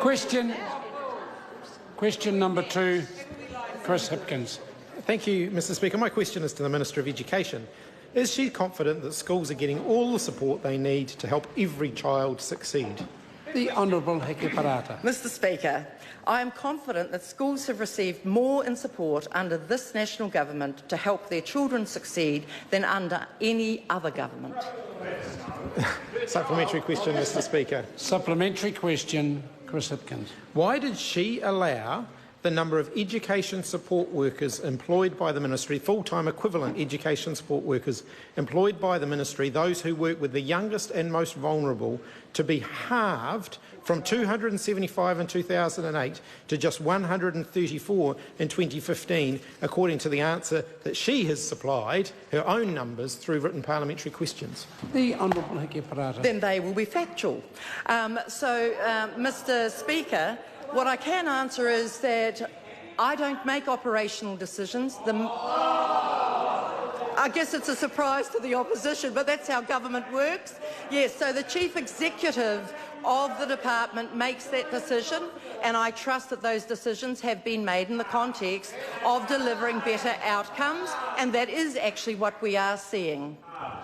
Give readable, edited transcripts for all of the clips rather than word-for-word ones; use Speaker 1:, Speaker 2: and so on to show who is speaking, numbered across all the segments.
Speaker 1: Question number 2, Chris Hipkins.
Speaker 2: Thank you, Mr Speaker. My question is to the Minister of Education. Is she confident that schools are getting all the support they need to help every child succeed?
Speaker 1: The Honourable Hekia Parata.
Speaker 3: Mr Speaker, I am confident that schools have received more in support under this national government to help their children succeed than under any other government.
Speaker 2: Supplementary question, Mr Speaker.
Speaker 1: Supplementary question, Chris Hipkins.
Speaker 2: Why did she allow the number of education support workers employed by the Ministry, full-time equivalent education support workers employed by the Ministry, those who work with the youngest and most vulnerable, to be halved from 275 in 2008 to just 134 in 2015, according to the answer that she has supplied, her own numbers, through written parliamentary questions?
Speaker 1: The Honourable Hekia Parata.
Speaker 3: Then they will be factual. Mr Speaker, what I can answer is that I don't make operational decisions. I guess it's a surprise to the opposition, but that's how government works. Yes, so the Chief Executive of the department makes that decision, and I trust that those decisions have been made in the context of delivering better outcomes, and that is actually what we are seeing.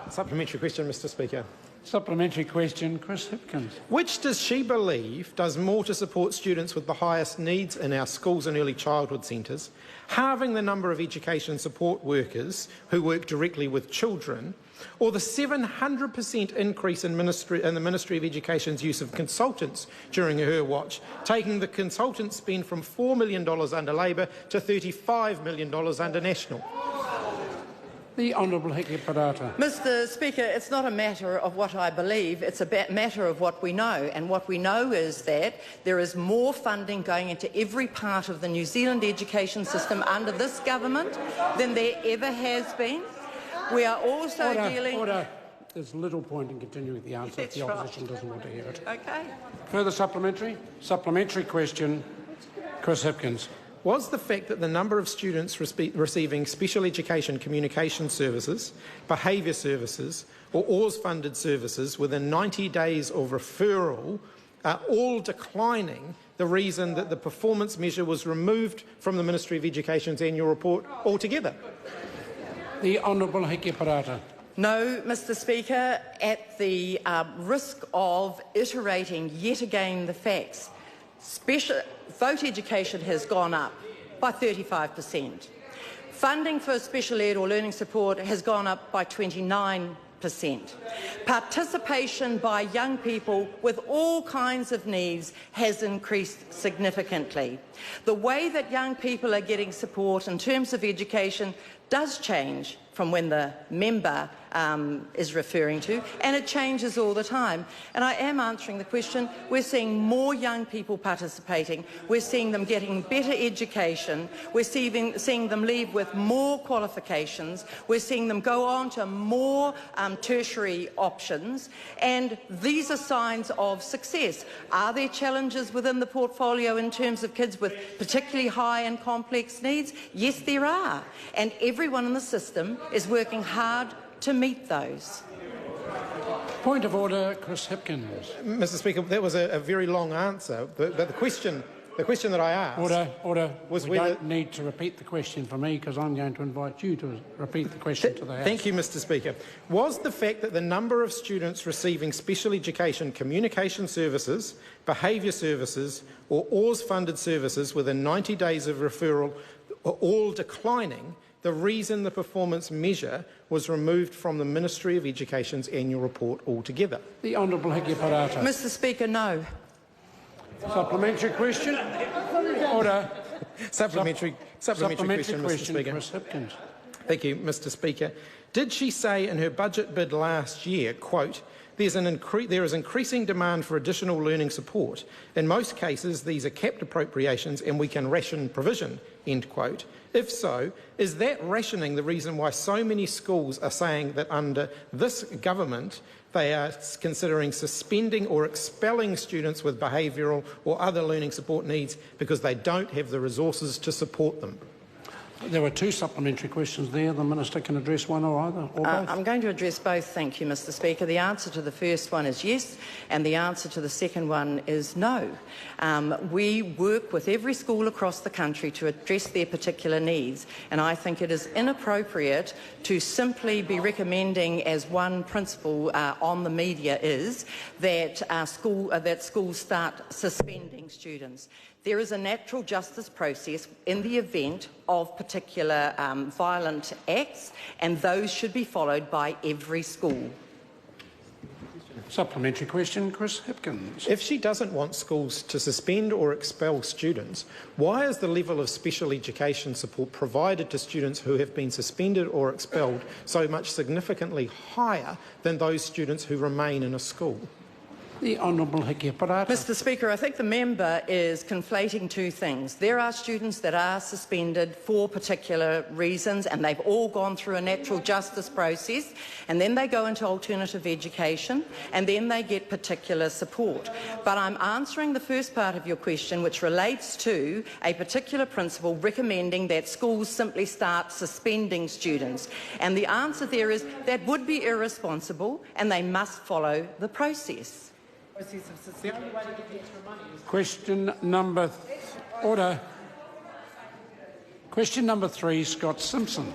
Speaker 2: Supplementary question, Mr Speaker.
Speaker 1: Supplementary question, Chris Hipkins.
Speaker 2: Which does she believe does more to support students with the highest needs in our schools and early childhood centres, halving the number of education support workers who work directly with children, or the 700% increase in the Ministry of Education's use of consultants during her watch, taking the consultant spend from $4 million under Labour to $35 million under National?
Speaker 1: The Honourable Hekia Parata.
Speaker 3: Mr Speaker, it's not a matter of what I believe, it's a matter of what we know. And what we know is that there is more funding going into every part of the New Zealand education system under this government than there ever has been. We are also dealing...
Speaker 1: Order. There's little point in continuing the answer if the opposition doesn't want to hear it.
Speaker 3: Okay.
Speaker 1: Further supplementary? Supplementary question, Chris Hipkins.
Speaker 2: Was the fact that the number of students receiving special education communication services, behaviour services or OARS-funded services within 90 days of referral are all declining the reason that the performance measure was removed from the Ministry of Education's annual report altogether?
Speaker 1: The Honourable Hekia Parata.
Speaker 3: No, Mr Speaker, at the risk of iterating yet again the facts, vote education has gone up by 35%. Funding for special ed or learning support has gone up by 29%. Participation by young people with all kinds of needs has increased significantly. The way that young people are getting support in terms of education does change from when the member is referring to, and it changes all the time. And I am answering the question. We're seeing more young people participating. We're seeing them getting better education. We're seeing them leave with more qualifications. We're seeing them go on to more tertiary options. And these are signs of success. Are there challenges within the portfolio in terms of kids with particularly high and complex needs? Yes, there are. And everyone in the system is working hard to meet those.
Speaker 1: Point of order, Chris Hipkins.
Speaker 2: Mr Speaker, that was a very long answer. But the question that I asked...
Speaker 1: Order.
Speaker 2: Was
Speaker 1: we
Speaker 2: whether...
Speaker 1: don't need to repeat the question for me because I'm going to invite you to repeat the question to the House.
Speaker 2: Thank you, Mr Speaker. Was the fact that the number of students receiving special education communication services, behaviour services or OARS-funded services within 90 days of referral are all declining the reason the performance measure was removed from the Ministry of Education's annual report altogether?
Speaker 1: The Honourable Hekia Parata.
Speaker 3: Mr Speaker, no.
Speaker 1: Supplementary question. Order.
Speaker 2: Supplementary question, Mr Speaker.
Speaker 1: Chris Hipkins.
Speaker 2: Thank you, Mr Speaker. Did she say in her budget bid last year, quote, there is increasing demand for additional learning support. In most cases, these are capped appropriations and we can ration provision, end quote. If so, is that rationing the reason why so many schools are saying that under this government they are considering suspending or expelling students with behavioural or other learning support needs because they don't have the resources to support them?
Speaker 1: There were two supplementary questions there. The Minister can address one or either, or both.
Speaker 3: I'm going to address both, thank you, Mr Speaker. The answer to the first one is yes, and the answer to the second one is no. We work with every school across the country to address their particular needs, and I think it is inappropriate to simply be recommending, as one principle on the media is, that schools start suspending students. There is a natural justice process in the event of particular violent acts, and those should be followed by every school.
Speaker 1: Supplementary question, Chris Hipkins.
Speaker 2: If she doesn't want schools to suspend or expel students, why is the level of special education support provided to students who have been suspended or expelled so much significantly higher than those students who remain in a school?
Speaker 1: The Honourable Hekia Parata.
Speaker 3: Mr Speaker, I think the member is conflating two things. There are students that are suspended for particular reasons, and they've all gone through a natural justice process, and then they go into alternative education, and then they get particular support. But I'm answering the first part of your question, which relates to a particular principle recommending that schools simply start suspending students. And the answer there is that would be irresponsible, and they must follow the process.
Speaker 1: Question number order. Question number 3, Scott Simpson.